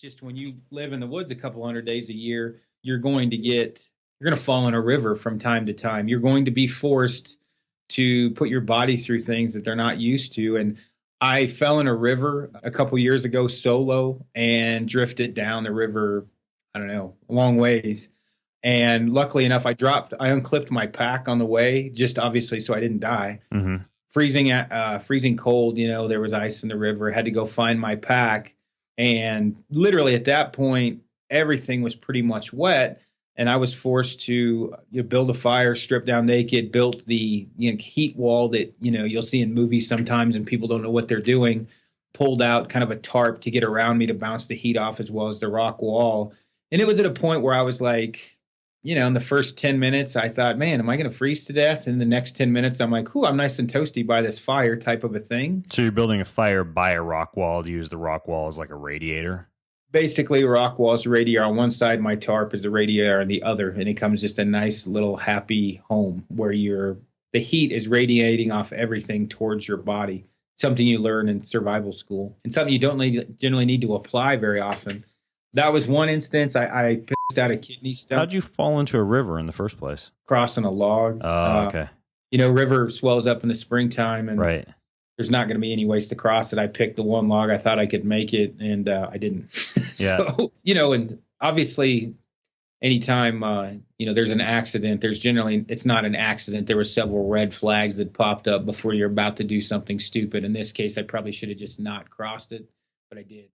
just when you live in the woods a couple hundred days a year, you're going to fall in a river from time to time. You're going to be forced to put your body through things that they're not used to. And I fell in a river a couple years ago solo and drifted down the river, I don't know, a long ways. And luckily enough, I unclipped my pack on the way, just obviously so I didn't die. Mm-hmm. Freezing cold, there was ice in the river. I had to go find my pack. And literally at that point, everything was pretty much wet. And I was forced to build a fire, strip down naked, built the heat wall that you'll see in movies sometimes, and people don't know what they're doing. Pulled out kind of a tarp to get around me to bounce the heat off, as well as the rock wall. And it was at a point where I was like, in the first 10 minutes, I thought, man, am I going to freeze to death? And the next 10 minutes, I'm like, I'm nice and toasty by this fire type of a thing. So you're building a fire by a rock wall to use the rock wall as like a radiator? Basically, rock wall's radiator on one side, my tarp is the radiator on the other, and it comes just a nice little happy home where the heat is radiating off everything towards your body. Something you learn in survival school, and something you don't generally need to apply very often. That was one instance. I pissed out a kidney stone. How'd you fall into a river in the first place? Crossing a log. Oh, okay. River swells up in the springtime, and right. There's not going to be any ways to cross it. I picked the one log I thought I could make it, and I didn't. Yeah. So, and obviously anytime, there's an accident, it's not an accident. There were several red flags that popped up before you're about to do something stupid. In this case, I probably should have just not crossed it, but I did.